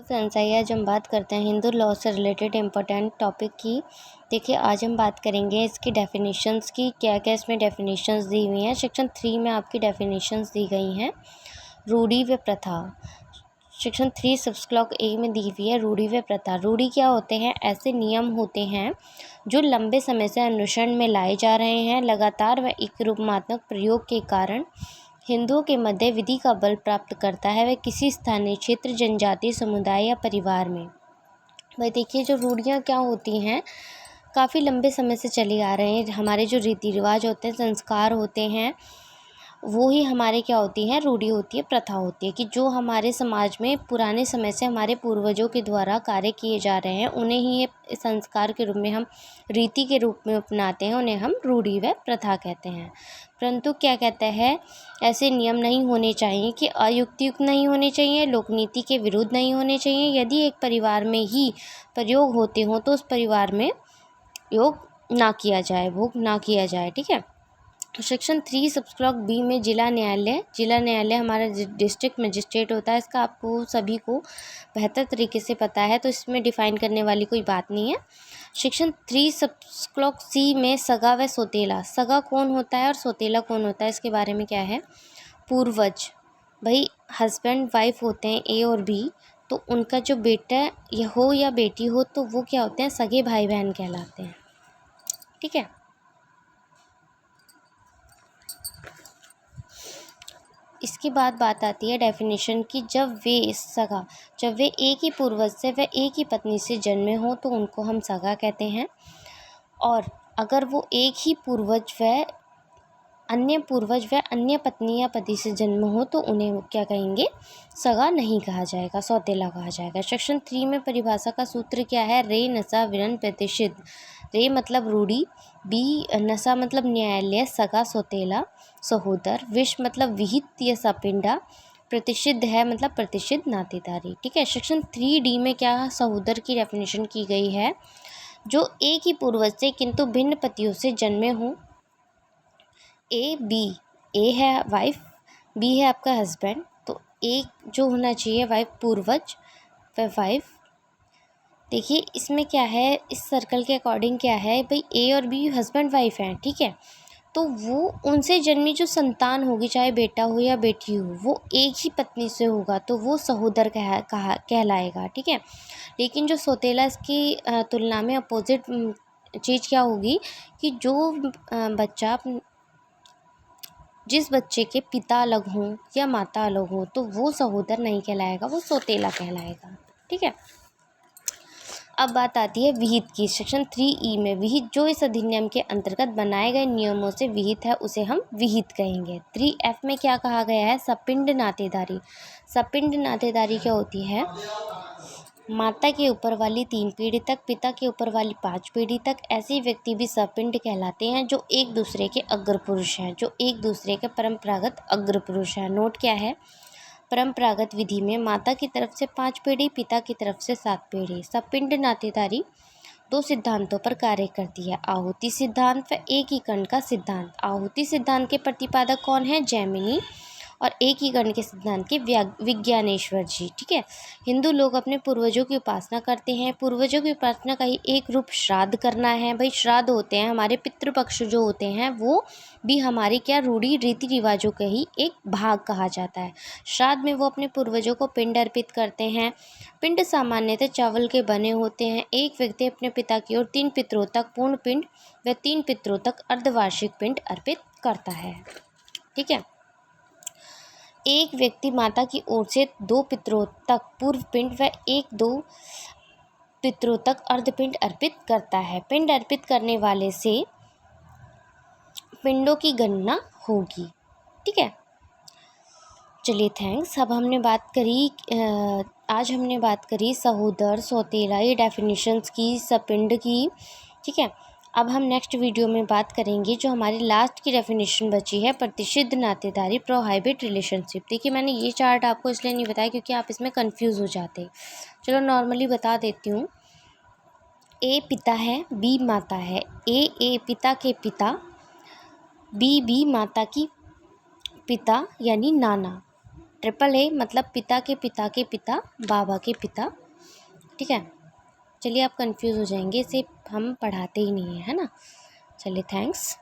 Friends, आइए आज हम बात करते हैं हिंदू लॉ से रिलेटेड इम्पोर्टेंट टॉपिक की। देखिए, आज हम बात करेंगे इसकी डेफिनेशंस की। क्या क्या इसमें डेफिनेशंस दी हुई हैं। सेक्शन 3 में आपकी डेफिनेशंस दी गई हैं। रूढ़ी व प्रथा, सेक्शन 3 सबक्लॉज ए में दी हुई है रूढ़ी व प्रथा। रूढ़ी क्या होते हैं? ऐसे नियम होते हैं जो लंबे समय से अनुसरण में लाए जा रहे हैं। लगातार व एक रूपमात्मक प्रयोग के कारण हिंदुओं के मध्य विधि का बल प्राप्त करता है। वह किसी स्थानीय क्षेत्र, जनजातीय समुदाय या परिवार में। भाई देखिए, जो रूढ़ियाँ क्या होती हैं, काफ़ी लंबे समय से चले आ रहे हैं। हमारे जो रीति रिवाज होते हैं, संस्कार होते हैं, वो ही हमारे क्या होती हैं? रूढ़ी होती है, प्रथा होती है कि जो हमारे समाज में पुराने समय से हमारे पूर्वजों के द्वारा कार्य किए जा रहे हैं, उन्हें ही ये संस्कार के रूप में हम रीति के रूप में अपनाते हैं। उन्हें हम रूढ़ी व प्रथा कहते हैं। परंतु क्या कहता है, ऐसे नियम नहीं होने चाहिए कि अयुक्तियुक्त नहीं होने चाहिए, लोकनीति के विरुद्ध नहीं होने चाहिए। यदि एक परिवार में ही प्रयोग होते हों तो उस परिवार में योग ना किया जाए, भोग ना किया जाए। ठीक है। सेक्शन 3 सबक्लॉज बी में जिला न्यायालय हमारा डिस्ट्रिक्ट मजिस्ट्रेट होता है। इसका आपको सभी को बेहतर तरीके से पता है, तो इसमें डिफाइन करने वाली कोई बात नहीं है। सेक्शन 3 सबक्लॉज सी में सगा व सौतेला। सगा कौन होता है और सौतेला कौन होता है, इसके बारे में क्या है? पूर्वज। भाई हस्बैंड वाइफ होते हैं ए और बी, तो उनका जो बेटा हो या बेटी हो, तो वो क्या होते हैं? सगे भाई बहन कहलाते हैं। ठीक है। इसके बाद बात आती है डेफिनेशन की। जब वे एक ही पूर्वज से व एक ही पत्नी से जन्मे हों तो उनको हम सगा कहते हैं। और अगर वो एक ही पूर्वज व अन्य पत्नी या पति से जन्म हो तो उन्हें क्या कहेंगे? सगा नहीं कहा जाएगा, सौतेला कहा जाएगा। सेक्शन 3 में परिभाषा का सूत्र क्या है? रे नसा विरन प्रतिषिद्ध। रे मतलब रूढ़ी, बी नसा मतलब न्यायालय, सगा सौतेला सहोदर, विष मतलब विहित या सपिंडा, प्रतिषिद्ध है मतलब प्रतिषिद्ध नातेदारी। ठीक है। सेक्शन 3D में क्या सहोदर की डेफिनेशन की गई है? जो एक ही पूर्वज से किंतु भिन्न पतियों से जन्मे हों। ए है वाइफ, बी है आपका हस्बैंड, तो एक जो होना चाहिए वाइफ पूर्वज व वाइफ। देखिए इसमें क्या है, इस सर्कल के अकॉर्डिंग क्या है भाई, ए और बी हस्बैंड वाइफ हैं। ठीक है। तो वो उनसे जन्मी जो संतान होगी, चाहे बेटा हो या बेटी हो, वो एक ही पत्नी से होगा तो वो सहोदर कहलाएगा। ठीक है। लेकिन जो सौतेला, इसकी तुलना में अपोजिट चीज़ क्या होगी कि जो बच्चा जिस बच्चे के पिता अलग हों या माता अलग हों तो वो सहोदर नहीं कहलाएगा, वो सौतेला कहलाएगा। ठीक है। अब बात आती है विहित की। सेक्शन 3E में विहित, जो इस अधिनियम के अंतर्गत बनाए गए नियमों से विहित है उसे हम विहित कहेंगे। 3F में क्या कहा गया है? सपिंड नातेदारी। सपिंड नातेदारी क्या होती है? माता के ऊपर वाली 3 पीढ़ी तक, पिता के ऊपर वाली 5 पीढ़ी तक ऐसे व्यक्ति भी सपिंड कहलाते हैं जो एक दूसरे के अग्रपुरुष हैं, जो एक दूसरे के परंपरागत अग्रपुरुष हैं। नोट क्या है? परंपरागत विधि में माता की तरफ से 5 पीढ़ी, पिता की तरफ से 7 पीढ़ी। सपिंड नातेदारी 2 सिद्धांतों पर कार्य करती है, आहुति सिद्धांत व एकीकरण का सिद्धांत। आहुति सिद्धांत के प्रतिपादक कौन है? जैमिनी। और एकीकरण के सिद्धांत के विज्ञानेश्वर जी। ठीक है। हिंदू लोग अपने पूर्वजों की उपासना करते हैं। पूर्वजों की उपासना का ही एक रूप श्राद्ध करना है। भाई श्राद्ध होते हैं हमारे पितृपक्ष जो होते हैं, वो भी हमारी क्या रूढ़ी रीति रिवाजों का ही एक भाग कहा जाता है। श्राद्ध में वो अपने पूर्वजों को पिंड अर्पित करते हैं। पिंड सामान्यतः चावल के बने होते हैं। एक व्यक्ति अपने पिता की ओर 3 पितरों तक पूर्ण पिंड व 3 पितरों तक अर्धवार्षिक पिंड अर्पित करता है। ठीक है। एक व्यक्ति माता की ओर से 2 पितरों तक पूर्व पिंड व 1-2 पितरों तक अर्धपिंड अर्पित करता है। पिंड अर्पित करने वाले से पिंडों की गणना होगी। ठीक है। चलिए थैंक्स। अब आज हमने बात करी सहोदर, सौतेला, ये डेफिनेशंस की, सपिंड की। ठीक है। अब हम नेक्स्ट वीडियो में बात करेंगे जो हमारी लास्ट की डेफिनेशन बची है, प्रतिषिद्ध नातेदारी, प्रोहाइबिट रिलेशनशिप। देखिए मैंने ये चार्ट आपको इसलिए नहीं बताया क्योंकि आप इसमें कंफ्यूज हो जाते। चलो नॉर्मली बता देती हूँ। ए पिता है, बी माता है। ए पिता के पिता, बी माता की पिता यानी नाना। ट्रिपल ए मतलब पिता के पिता के पिता, बाबा के पिता। ठीक है, चलिए आप कंफ्यूज हो जाएंगे, इसे हम पढ़ाते ही नहीं है ना। चलिए थैंक्स।